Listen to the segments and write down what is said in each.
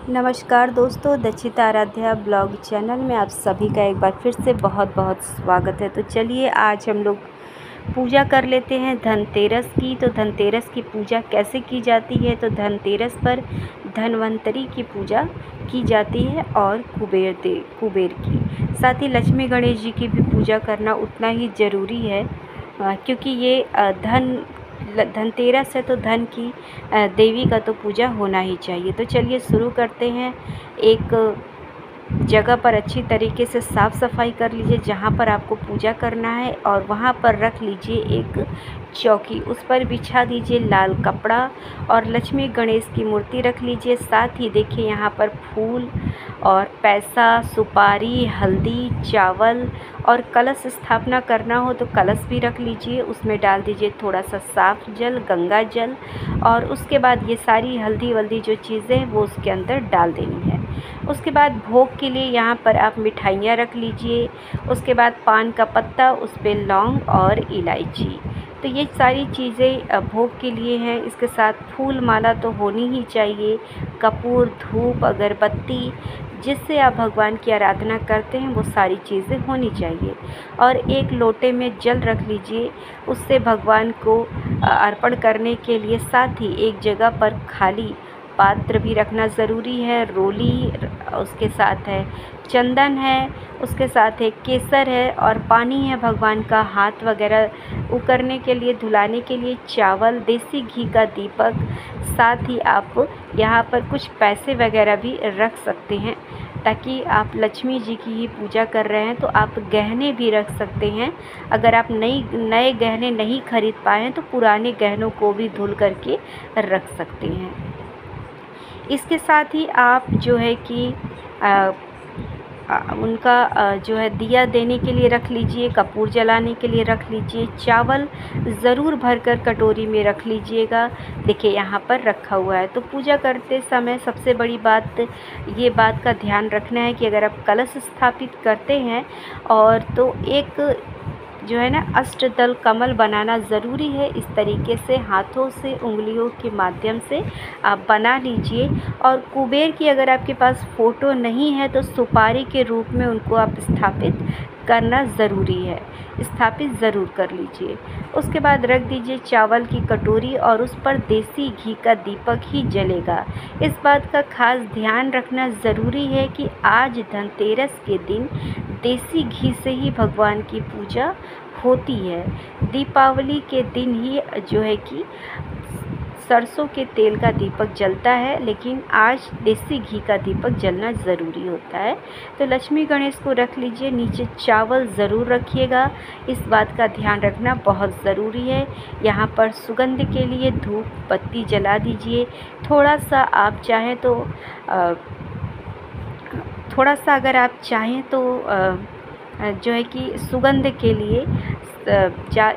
नमस्कार दोस्तों, Dakshita Aaradhya blog channel में आप सभी का एक बार फिर से बहुत बहुत स्वागत है। तो चलिए आज हम लोग पूजा कर लेते हैं धनतेरस की। तो धनतेरस की पूजा कैसे की जाती है? तो धनतेरस पर धन्वंतरी की पूजा की जाती है और कुबेर की, साथ ही लक्ष्मी गणेश जी की भी पूजा करना उतना ही ज़रूरी है, क्योंकि ये धनतेरस है तो धन की देवी का तो पूजा होना ही चाहिए। तो चलिए शुरू करते हैं। एक जगह पर अच्छी तरीके से साफ़ सफाई कर लीजिए जहाँ पर आपको पूजा करना है, और वहाँ पर रख लीजिए एक चौकी, उस पर बिछा दीजिए लाल कपड़ा और लक्ष्मी गणेश की मूर्ति रख लीजिए। साथ ही देखिए यहाँ पर फूल और पैसा, सुपारी, हल्दी, चावल और कलश स्थापना करना हो तो कलश भी रख लीजिए। उसमें डाल दीजिए थोड़ा सा साफ़ जल, गंगा जल, और उसके बाद ये सारी हल्दी वल्दी जो चीज़ें हैं वो उसके अंदर डाल देनी है। उसके बाद भोग के लिए यहाँ पर आप मिठाइयाँ रख लीजिए। उसके बाद पान का पत्ता, उस पर लौंग और इलायची, तो ये सारी चीज़ें भोग के लिए हैं। इसके साथ फूल माला तो होनी ही चाहिए, कपूर, धूप, अगरबत्ती, जिससे आप भगवान की आराधना करते हैं वो सारी चीज़ें होनी चाहिए। और एक लोटे में जल रख लीजिए, उससे भगवान को अर्पण करने के लिए। साथ ही एक जगह पर खाली पात्र भी रखना ज़रूरी है। रोली उसके साथ है, चंदन है, उसके साथ है केसर है, और पानी है भगवान का हाथ वगैरह उकरने के लिए, धुलाने के लिए, चावल, देसी घी का दीपक। साथ ही आप यहाँ पर कुछ पैसे वगैरह भी रख सकते हैं, ताकि आप लक्ष्मी जी की ही पूजा कर रहे हैं तो आप गहने भी रख सकते हैं। अगर आप नए गहने नहीं खरीद पाए हैं तो पुराने गहनों को भी धुल करके रख सकते हैं। इसके साथ ही आप जो है कि उनका जो है दिया देने के लिए रख लीजिए, कपूर जलाने के लिए रख लीजिए। चावल ज़रूर भरकर कटोरी में रख लीजिएगा। देखिए यहाँ पर रखा हुआ है। तो पूजा करते समय सबसे बड़ी बात ये बात का ध्यान रखना है कि अगर आप कलश स्थापित करते हैं और तो एक जो है ना अष्टदल कमल बनाना ज़रूरी है। इस तरीके से हाथों से, उंगलियों के माध्यम से आप बना लीजिए। और कुबेर की अगर आपके पास फ़ोटो नहीं है तो सुपारी के रूप में उनको आप स्थापित करना ज़रूरी है, स्थापित ज़रूर कर लीजिए। उसके बाद रख दीजिए चावल की कटोरी, और उस पर देसी घी का दीपक ही जलेगा। इस बात का खास ध्यान रखना ज़रूरी है कि आज धनतेरस के दिन देसी घी से ही भगवान की पूजा होती है। दीपावली के दिन ही जो है कि सरसों के तेल का दीपक जलता है, लेकिन आज देसी घी का दीपक जलना ज़रूरी होता है। तो लक्ष्मी गणेश को रख लीजिए, नीचे चावल ज़रूर रखिएगा। इस बात का ध्यान रखना बहुत ज़रूरी है। यहाँ पर सुगंध के लिए धूप बत्ती जला दीजिए। थोड़ा सा आप चाहें तो थोड़ा सा अगर आप चाहें तो जो है कि सुगंध के लिए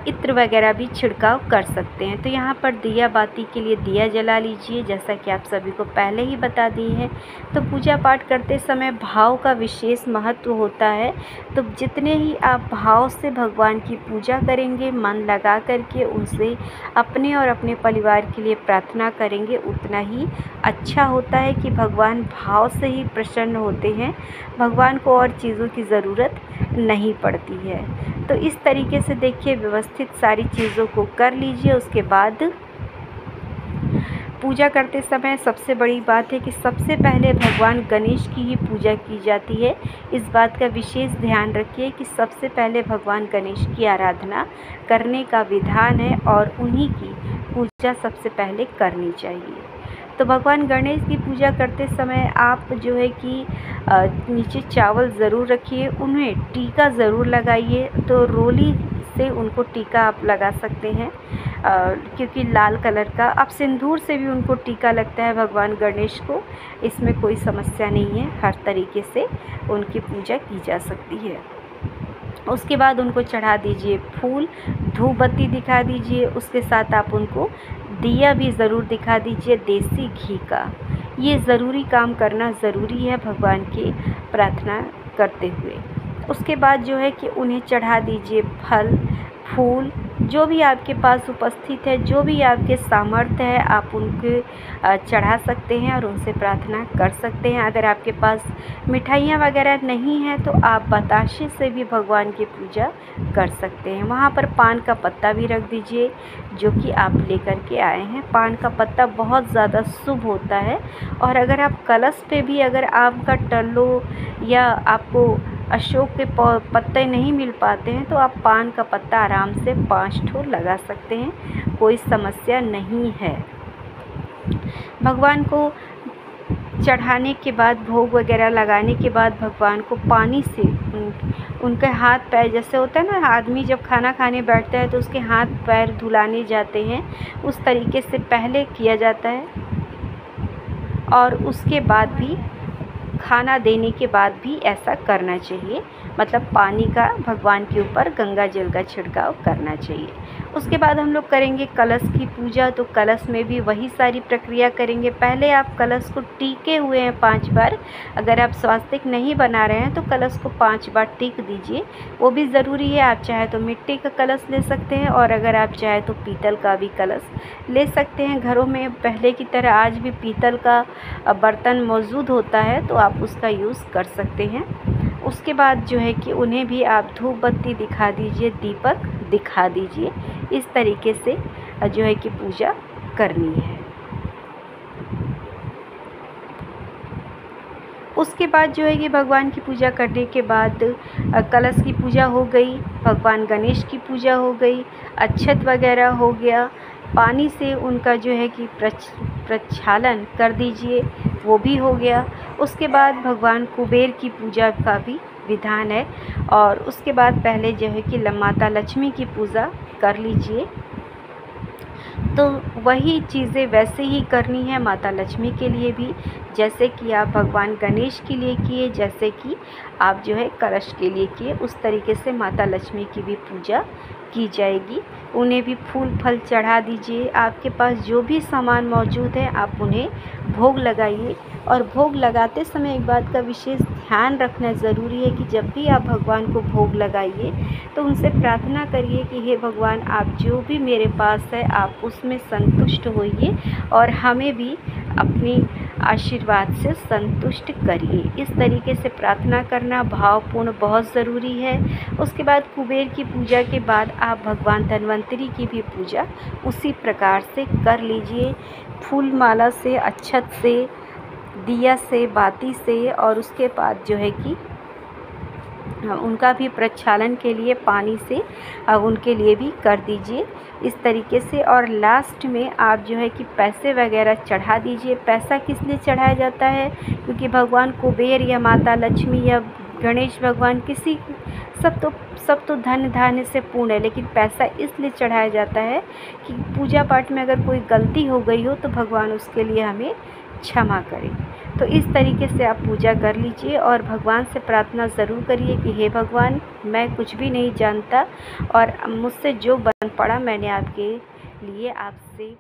इत्र वगैरह भी छिड़काव कर सकते हैं। तो यहाँ पर दिया बाती के लिए दिया जला लीजिए, जैसा कि आप सभी को पहले ही बता दिए हैं। तो पूजा पाठ करते समय भाव का विशेष महत्व होता है। तो जितने ही आप भाव से भगवान की पूजा करेंगे, मन लगा करके उनसे अपने और अपने परिवार के लिए प्रार्थना करेंगे, उतना ही अच्छा होता है कि भगवान भाव से ही प्रसन्न होते हैं। भगवान को और चीज़ों की ज़रूरत नहीं पड़ती है। तो इस तरीके से देखिए व्यवस्थित सारी चीज़ों को कर लीजिए। उसके बाद पूजा करते समय सबसे बड़ी बात है कि सबसे पहले भगवान गणेश की ही पूजा की जाती है। इस बात का विशेष ध्यान रखिए कि सबसे पहले भगवान गणेश की आराधना करने का विधान है और उन्हीं की पूजा सबसे पहले करनी चाहिए। तो भगवान गणेश की पूजा करते समय आप जो है कि नीचे चावल ज़रूर रखिए, उन्हें टीका ज़रूर लगाइए। तो रोली से उनको टीका आप लगा सकते हैं, क्योंकि लाल कलर का। आप सिंदूर से भी उनको टीका लगता है भगवान गणेश को, इसमें कोई समस्या नहीं है। हर तरीके से उनकी पूजा की जा सकती है। उसके बाद उनको चढ़ा दीजिए फूल, धूप बत्ती दिखा दीजिए। उसके साथ आप उनको दिया भी ज़रूर दिखा दीजिए देसी घी का। ये ज़रूरी काम करना ज़रूरी है भगवान की प्रार्थना करते हुए। उसके बाद जो है कि उन्हें चढ़ा दीजिए फल, फूल जो भी आपके पास उपस्थित है, जो भी आपके सामर्थ्य है, आप उनके चढ़ा सकते हैं और उनसे प्रार्थना कर सकते हैं। अगर आपके पास मिठाइयाँ वगैरह नहीं हैं तो आप बताशे से भी भगवान की पूजा कर सकते हैं। वहाँ पर पान का पत्ता भी रख दीजिए जो कि आप लेकर के आए हैं। पान का पत्ता बहुत ज़्यादा शुभ होता है। और अगर आप कलश पे भी अगर आम का टल्लो या आपको अशोक के पत्ते नहीं मिल पाते हैं तो आप पान का पत्ता आराम से 5 ठो लगा सकते हैं, कोई समस्या नहीं है। भगवान को चढ़ाने के बाद, भोग वगैरह लगाने के बाद भगवान को पानी से उनके हाथ पैर, जैसे होता है ना आदमी जब खाना खाने बैठता है तो उसके हाथ पैर धुलाने जाते हैं, उस तरीके से पहले किया जाता है। और उसके बाद भी, खाना देने के बाद भी ऐसा करना चाहिए, मतलब पानी का भगवान के ऊपर गंगा जल का छिड़काव करना चाहिए। उसके बाद हम लोग करेंगे कलश की पूजा। तो कलश में भी वही सारी प्रक्रिया करेंगे। पहले आप कलश को टीके हुए हैं 5 बार। अगर आप स्वास्तिक नहीं बना रहे हैं तो कलश को 5 बार टीक दीजिए, वो भी ज़रूरी है। आप चाहे तो मिट्टी का कलश ले सकते हैं और अगर आप चाहे तो पीतल का भी कलश ले सकते हैं। घरों में पहले की तरह आज भी पीतल का बर्तन मौजूद होता है तो आप उसका यूज़ कर सकते हैं। उसके बाद जो है कि उन्हें भी आप धूप बत्ती दिखा दीजिए, दीपक दिखा दीजिए। इस तरीके से जो है कि पूजा करनी है। उसके बाद जो है कि भगवान की पूजा करने के बाद कलश की पूजा हो गई, भगवान गणेश की पूजा हो गई, अक्षत वगैरह हो गया, पानी से उनका जो है कि प्रक्षालन कर दीजिए, वो भी हो गया। उसके बाद भगवान कुबेर की पूजा का भी विधान है और उसके बाद पहले जो है कि माता लक्ष्मी की पूजा कर लीजिए। तो वही चीज़ें वैसे ही करनी है माता लक्ष्मी के लिए भी, जैसे कि आप भगवान गणेश के लिए किए, जैसे कि आप जो है कलश के लिए किए, उस तरीके से माता लक्ष्मी की भी पूजा की जाएगी। उन्हें भी फूल फल चढ़ा दीजिए। आपके पास जो भी सामान मौजूद है आप उन्हें भोग लगाइए। और भोग लगाते समय एक बात का विशेष ध्यान रखना ज़रूरी है कि जब भी आप भगवान को भोग लगाइए तो उनसे प्रार्थना करिए कि हे भगवान, आप जो भी मेरे पास है आप उसमें संतुष्ट होइए और हमें भी अपनी आशीर्वाद से संतुष्ट करिए। इस तरीके से प्रार्थना करना भावपूर्ण बहुत ज़रूरी है। उसके बाद कुबेर की पूजा के बाद आप भगवान धन्वंतरी की भी पूजा उसी प्रकार से कर लीजिए, फूल माला से, अक्षत से, दिया से, बाती से। और उसके बाद जो है कि उनका भी प्रक्षालन के लिए पानी से उनके लिए भी कर दीजिए इस तरीके से। और लास्ट में आप जो है कि पैसे वगैरह चढ़ा दीजिए। पैसा किस लिए चढ़ाया जाता है? क्योंकि भगवान कुबेर या माता लक्ष्मी या गणेश भगवान किसी सब तो धन धान्य से पूर्ण है, लेकिन पैसा इसलिए चढ़ाया जाता है कि पूजा पाठ में अगर कोई गलती हो गई हो तो भगवान उसके लिए हमें क्षमा करें। तो इस तरीके से आप पूजा कर लीजिए और भगवान से प्रार्थना ज़रूर करिए कि हे भगवान, मैं कुछ भी नहीं जानता और मुझसे जो बन पड़ा मैंने आपके लिए आपसे